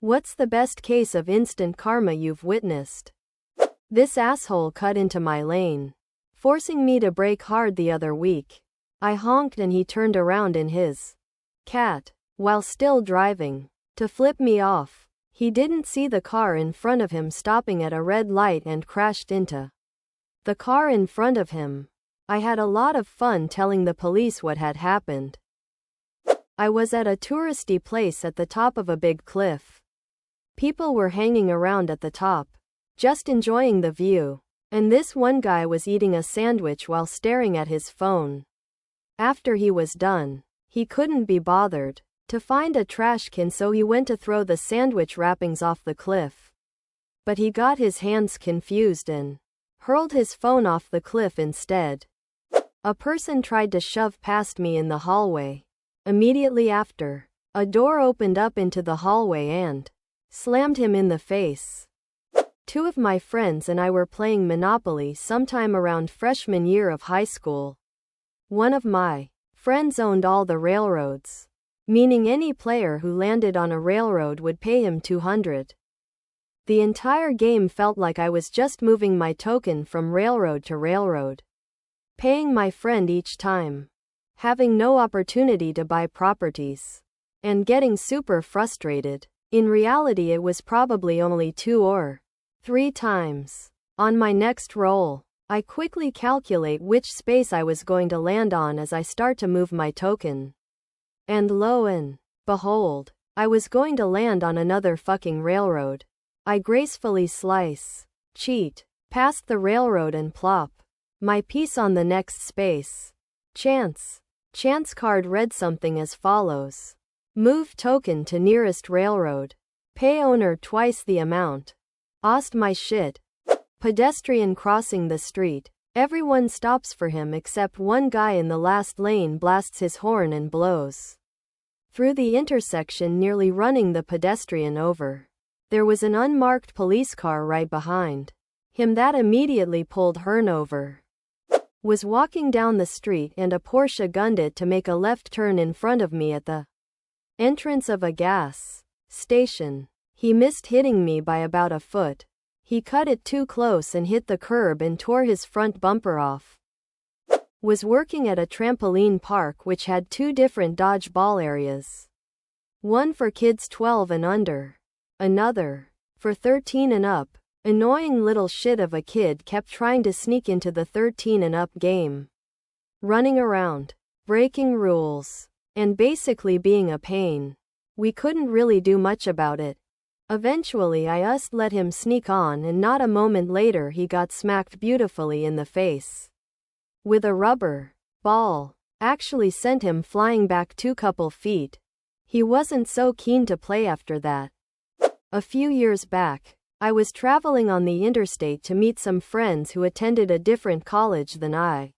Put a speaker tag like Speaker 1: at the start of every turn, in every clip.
Speaker 1: What's the best case of instant karma you've witnessed? This asshole cut into my lane, forcing me to brake hard the other week. I honked and he turned around in his cat, while still driving, to flip me off. He didn't see the car in front of him stopping at a red light and crashed into the car in front of him. I had a lot of fun telling the police what had happened. I was at a touristy place at the top of a big cliff. People were hanging around at the top, just enjoying the view, and this one guy was eating a sandwich while staring at his phone. After he was done, he couldn't be bothered to find a trash can, so he went to throw the sandwich wrappings off the cliff. But he got his hands confused and hurled his phone off the cliff instead. A person tried to shove past me in the hallway. Immediately after, a door opened up into the hallway and slammed him in the face. Two of my friends and I were playing Monopoly sometime around freshman year of high school. One of my friends owned all the railroads, meaning any player who landed on a railroad would pay him 200. The entire game felt like I was just moving my token from railroad to railroad, paying my friend each time, having no opportunity to buy properties, and getting super frustrated. In reality, it was probably only 2 or 3 times. On my next roll, I quickly calculate which space I was going to land on as I start to move my token. And lo and behold, I was going to land on another fucking railroad. I gracefully slice, cheat, past the railroad and plop my piece on the next space. Chance card read something as follows: move token to nearest railroad. Pay owner twice the amount. Ost my shit. Pedestrian crossing the street. Everyone stops for him except one guy in the last lane blasts his horn and blows through the intersection, nearly running the pedestrian over. There was an unmarked police car right behind him that immediately pulled Hearn over. Was walking down the street and a Porsche gunned it to make a left turn in front of me at the entrance of a gas station. He missed hitting me by about a foot. He cut it too close and hit the curb and tore his front bumper off. Was working at a trampoline park which had 2 different dodgeball areas. One for kids 12 and under, another for 13 and up. Annoying little shit of a kid kept trying to sneak into the 13 and up game, running around, breaking rules, and basically being a pain. We couldn't really do much about it. Eventually I just let him sneak on, and not a moment later he got smacked beautifully in the face with a rubber ball. Actually sent him flying back 2 couple feet. He wasn't so keen to play after that. A few years back, I was traveling on the interstate to meet some friends who attended a different college than I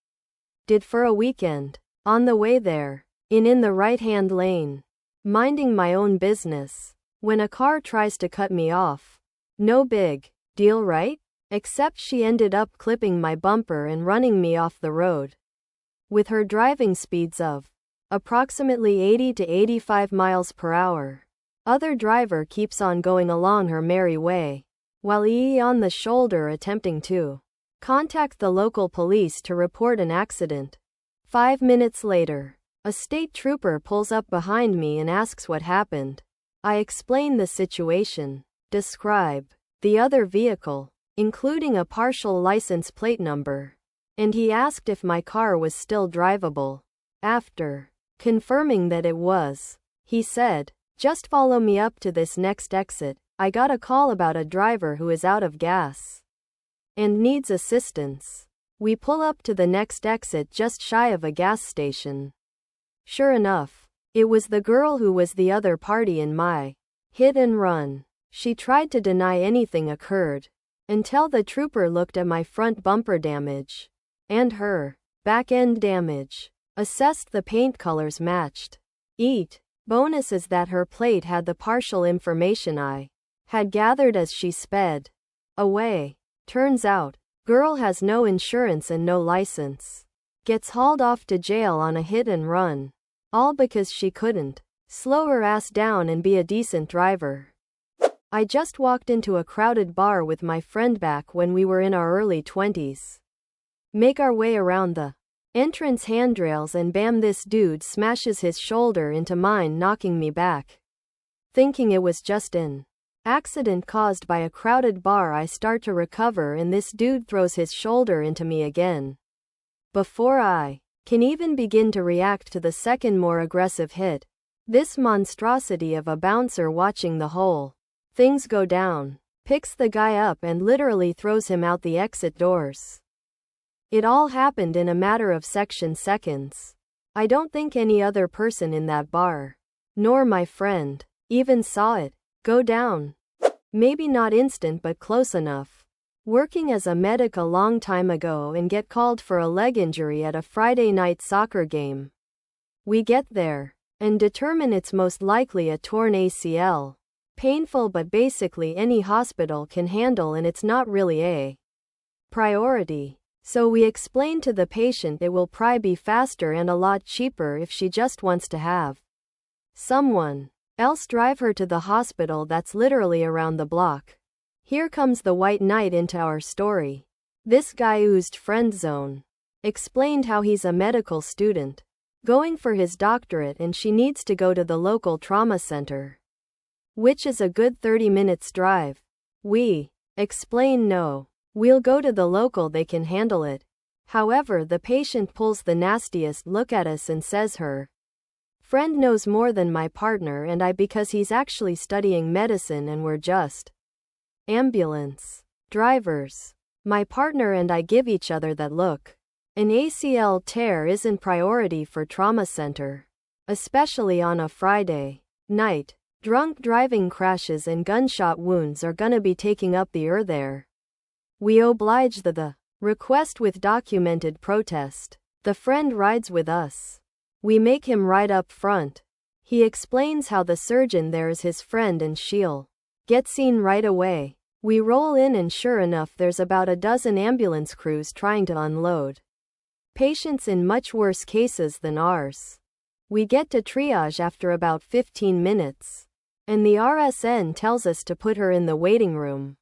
Speaker 1: did for a weekend. On the way there, in the right-hand lane, minding my own business, when a car tries to cut me off. No big deal, right? Except she ended up clipping my bumper and running me off the road. With her driving speeds of approximately 80 to 85 miles per hour. Other driver keeps on going along her merry way, while on the shoulder attempting to contact the local police to report an accident. 5 minutes later, a state trooper pulls up behind me and asks what happened. I explain the situation, describe the other vehicle, including a partial license plate number, and he asked if my car was still drivable. After confirming that it was, he said, "Just follow me up to this next exit. I got a call about a driver who is out of gas and needs assistance." We pull up to the next exit just shy of a gas station. Sure enough, it was the girl who was the other party in my hit and run. She tried to deny anything occurred, until the trooper looked at my front bumper damage and her back end damage, assessed the paint colors matched. Bonus is that her plate had the partial information I had gathered as she sped away. Turns out, girl has no insurance and no license. Gets hauled off to jail on a hit and run. All because she couldn't slow her ass down and be a decent driver. I just walked into a crowded bar with my friend back when we were in our early 20s. Make our way around the entrance handrails and bam, this dude smashes his shoulder into mine, knocking me back. Thinking it was just an accident caused by a crowded bar, I start to recover and this dude throws his shoulder into me again. Before I can even begin to react to the second more aggressive hit, this monstrosity of a bouncer watching the whole things go down, picks the guy up and literally throws him out the exit doors. It all happened in a matter of seconds. I don't think any other person in that bar, nor my friend, even saw it go down. Maybe not instant but close enough. Working as a medic a long time ago and get called for a leg injury at a Friday night soccer game. We get there and determine it's most likely a torn ACL. Painful, but basically any hospital can handle, and it's not really a priority. So we explain to the patient it will probably be faster and a lot cheaper if she just wants to have someone else drive her to the hospital that's literally around the block. Here comes the white knight into our story. This guy oozed friend zone. Explained how he's a medical student, going for his doctorate, and she needs to go to the local trauma center, which is a good 30 minutes drive. We explain no, we'll go to the local, they can handle it. However, the patient pulls the nastiest look at us and says her friend knows more than my partner and I because he's actually studying medicine and we're just ambulance drivers. My partner and I give each other that look. An ACL tear isn't priority for trauma center, especially on a Friday night. Drunk driving crashes and gunshot wounds are gonna be taking up the there. We oblige the request with documented protest. The friend rides with us. We make him ride up front. He explains how the surgeon there is his friend and she'll get seen right away. We roll in and sure enough there's about a dozen ambulance crews trying to unload patients in much worse cases than ours. We get to triage after about 15 minutes. And the RSN tells us to put her in the waiting room.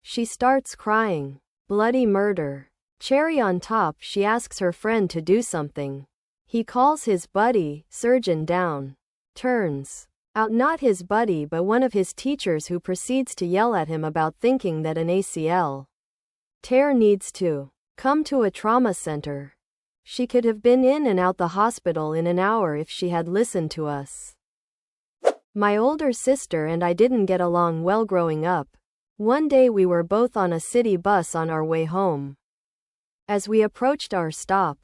Speaker 1: She starts crying. Bloody murder. Cherry on top, she asks her friend to do something. He calls his buddy, surgeon, down. Turns out not his buddy but one of his teachers, who proceeds to yell at him about thinking that an ACL tear needs to come to a trauma center. She could have been in and out the hospital in an hour if she had listened to us. My older sister and I didn't get along well growing up. One day we were both on a city bus on our way home. As we approached our stop,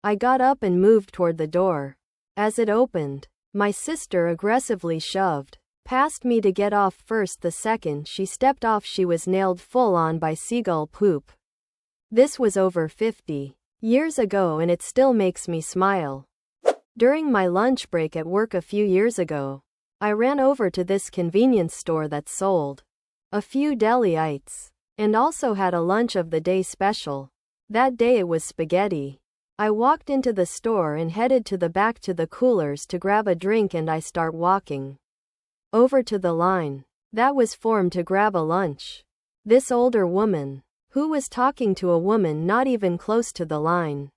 Speaker 1: I got up and moved toward the door. As it opened, my sister aggressively shoved past me to get off first. The second she stepped off, she was nailed full on by seagull poop. This was over 50 years ago and it still makes me smile. During my lunch break at work a few years ago, I ran over to this convenience store that sold a few deli-ites and also had a lunch of the day special. That day it was spaghetti. I walked into the store and headed to the back to the coolers to grab a drink, and I start walking over to the line that was formed to grab a lunch. This older woman, who was talking to a woman not even close to the line,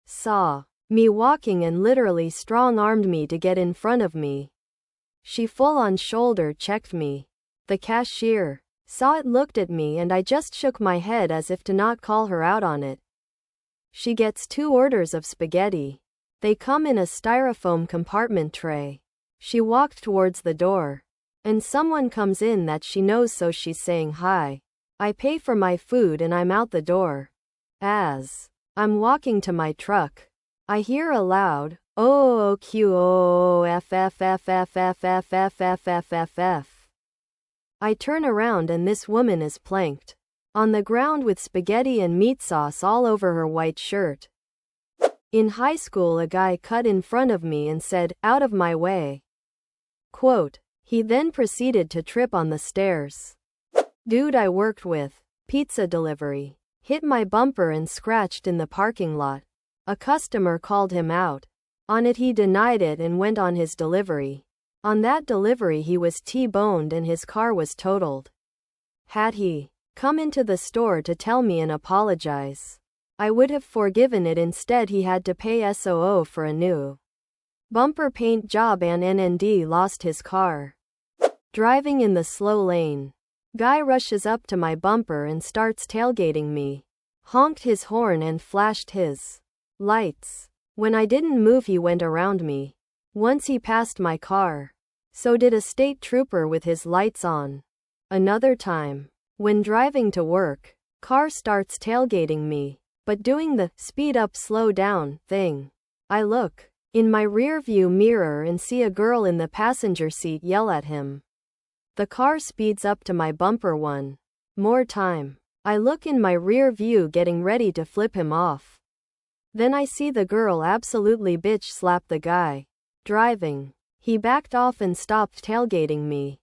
Speaker 1: saw me walking and literally strong-armed me to get in front of me. She full-on shoulder-checked me. The cashier saw it, looked at me, and I just shook my head as if to not call her out on it. She gets 2 orders of spaghetti. They come in a styrofoam compartment tray. She walked towards the door, and someone comes in that she knows, so she's saying hi. I pay for my food and I'm out the door. As I'm walking to my truck, I hear a loud OOQOFFFFFFFFFFF. I turn around and this woman is planked on the ground with spaghetti and meat sauce all over her white shirt. In high school, a guy cut in front of me and said, "Out of my way." Quote. He then proceeded to trip on the stairs. Dude I worked with, pizza delivery, hit my bumper and scratched in the parking lot. A customer called him out on it. He denied it and went on his delivery. On that delivery he was T-boned and his car was totaled. Had he come into the store to tell me and apologize, I would have forgiven it. Instead he had to pay SOO for a new bumper paint job and NND lost his car. Driving in the slow lane. Guy rushes up to my bumper and starts tailgating me. Honked his horn and flashed his lights. When I didn't move he went around me. Once he passed my car. So did a state trooper with his lights on. Another time, when driving to work, car starts tailgating me, but doing the speed up slow down thing. I look in my rear view mirror and see a girl in the passenger seat yell at him. The car speeds up to my bumper one more time. I look in my rear view getting ready to flip him off. Then I see the girl absolutely bitch slap the guy driving. He backed off and stopped tailgating me.